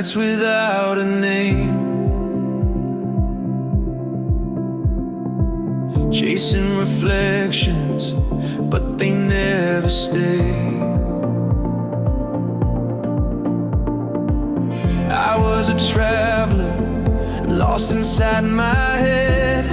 nights without a name, chasing reflections, but they never stay. I was a traveler, lost inside my head,